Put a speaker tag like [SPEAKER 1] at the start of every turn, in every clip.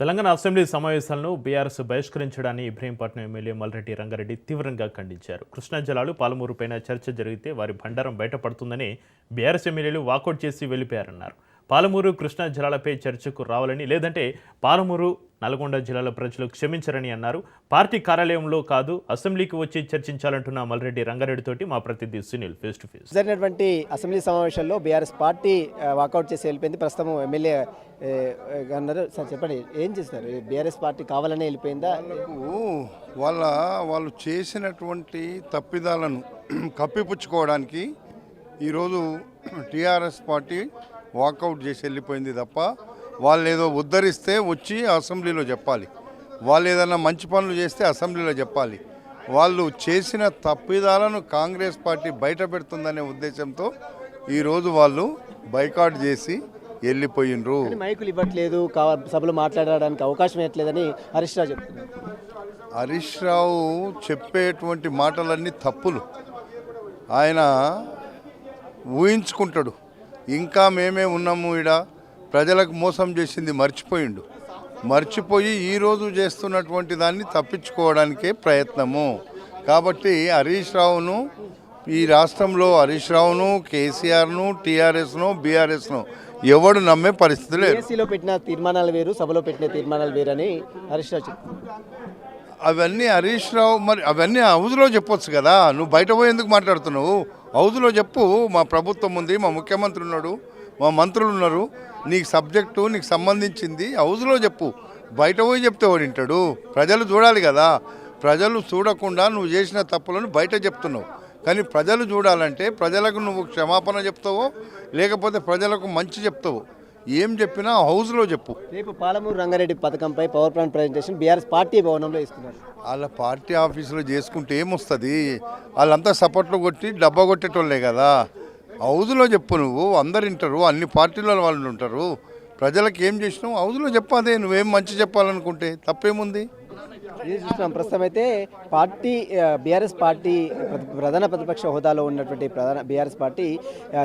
[SPEAKER 1] Telangana assembly సమావేశాలను BRS బహిష్కరించడాన్ని Ibrahimpatnam MLA Malreddy Rangareddy తీవ్రంగా ఖండించారు. కృష్ణా జలాలు పాలమూరుపైన చర్చ జరిగితే వారి బండారం బయటపడుతుందని బీఆర్ఎస్ ఎమ్మెల్యేలు వాకౌట్ చేసి వెళ్లిపోయారన్నారు. పాలమూరు కృష్ణా జలాలపై చర్చకు రావాలని, లేదంటే పాలమూరు నల్గొండ జిల్లాల ప్రజలు క్షమించరని అన్నారు. పార్టీ కార్యాలయంలో కాదు, అసెంబ్లీకి వచ్చి చర్చించాలంటున్న మల్రెడ్డి రంగారెడ్డితోటి మా ప్రతినిధి సునీల్ ఫేస్ టు ఫేస్.
[SPEAKER 2] జరిగినటువంటి అసెంబ్లీ సమావేశంలో బీఆర్ఎస్ పార్టీ వాకౌట్ చేసి వెళ్ళిపోయింది. ప్రస్తుతం ఎమ్మెల్యే అన్నారు. సార్ చెప్పండి, ఏం చేస్తారు? బీఆర్ఎస్ పార్టీ కావాలనే వెళ్ళిపోయిందా?
[SPEAKER 3] వాళ్ళు చేసినటువంటి తప్పిదాలను కప్పిపుచ్చుకోవడానికి ఈరోజు టీఆర్ఎస్ పార్టీ వాకౌట్ చేసి వెళ్ళిపోయింది తప్ప, వాళ్ళు ఏదో ఉద్ధరిస్తే వచ్చి అసెంబ్లీలో చెప్పాలి, వాళ్ళు ఏదైనా మంచి పనులు చేస్తే అసెంబ్లీలో చెప్పాలి. వాళ్ళు చేసిన తప్పిదాలను కాంగ్రెస్ పార్టీ బయట పెడుతుందనే ఉద్దేశంతో ఈరోజు వాళ్ళు బైకాట్ చేసి వెళ్ళిపోయినరు.
[SPEAKER 2] మైకులు ఇవ్వట్లేదు, సభలో మాట్లాడడానికి అవకాశం ఇవ్వట్లేదని హరీష్ రావు చెప్తున్నారు.
[SPEAKER 3] హరీష్ రావు చెప్పేటువంటి మాటలన్నీ తప్పులు. ఆయన ఊహించుకుంటాడు, ఇంకా మేమే ఉన్నాము, ఈడ ప్రజలకు మోసం చేసింది మర్చిపోయి ఈరోజు చేస్తున్నటువంటి దాన్ని తప్పించుకోవడానికే ప్రయత్నము. కాబట్టి హరీష్ రావును, ఈ రాష్ట్రంలో హరీష్ రావును, కేసీఆర్ను, టీఆర్ఎస్ను, బీఆర్ఎస్ను ఎవడు నమ్మే పరిస్థితి లేదు.
[SPEAKER 2] ఏసీలో పెట్టిన తీర్మానాలు వేరు, సభలో పెట్టిన తీర్మానాలు వేరు అని హరీష్ రావు చెప్తున్నారు.
[SPEAKER 3] అవన్నీ హరీష్ రావు మరి అవన్నీ హౌజ్లో చెప్పొచ్చు కదా, నువ్వు బయట పోయి ఎందుకు మాట్లాడుతున్నావు? హౌజ్లో చెప్పు. మా ప్రభుత్వం ఉంది, మా ముఖ్యమంత్రి ఉన్నాడు, మా మంత్రులు ఉన్నారు, నీకు సబ్జెక్టు నీకు సంబంధించింది హౌజ్లో చెప్పు. బయట పోయి చెప్తే వాడు వింటాడు? ప్రజలు చూడాలి కదా. ప్రజలు చూడకుండా నువ్వు చేసిన తప్పులను బయట చెప్తున్నావు. కానీ ప్రజలు చూడాలంటే ప్రజలకు నువ్వు క్షమాపణ చెప్తావో లేకపోతే ప్రజలకు మంచి చెప్తావో, ఏం చెప్పినా హౌస్లో చెప్పు.
[SPEAKER 2] రేపు పాలమూరు రంగారెడ్డి పథకంపై power plant presentation BRS party భవనంలో ఇస్తున్నారు.
[SPEAKER 3] వాళ్ళ పార్టీ ఆఫీసులో చేసుకుంటే ఏమొస్తుంది? వాళ్ళంతా సపోర్ట్లు కొట్టి డబ్బా కొట్టేటోళ్ళే కదా. హౌస్లో చెప్పు. నువ్వు అందరు వింటారు, అన్ని పార్టీల వాళ్ళు ఉంటారు. ప్రజలకు ఏం చేసినావు హౌస్లో చెప్పాదే. నువ్వేం మంచి చెప్పాలనుకుంటే తప్పేముంది?
[SPEAKER 2] ఇది చూస్తున్నాం. ప్రస్తుతం అయితే పార్టీ బీఆర్ఎస్ పార్టీ ప్రధాన ప్రతిపక్ష హోదాలో ఉన్నటువంటి బీఆర్ఎస్ పార్టీ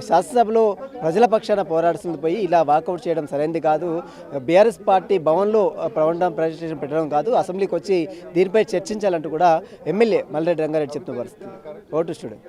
[SPEAKER 2] శాసనసభలో ప్రజల పక్షాన పోరాడుతుంది పోయి ఇలా వాకౌట్ చేయడం సరైనది కాదు. బీఆర్ఎస్ పార్టీ భవన్లో ప్రజెంటేషన్ పెట్టడం కాదు, అసెంబ్లీకి వచ్చి దీనిపై చర్చించాలంటూ కూడా ఎమ్మెల్యే మల్రెడ్డి రంగారెడ్డి చెప్తున్న పరిస్థితి. Vote student.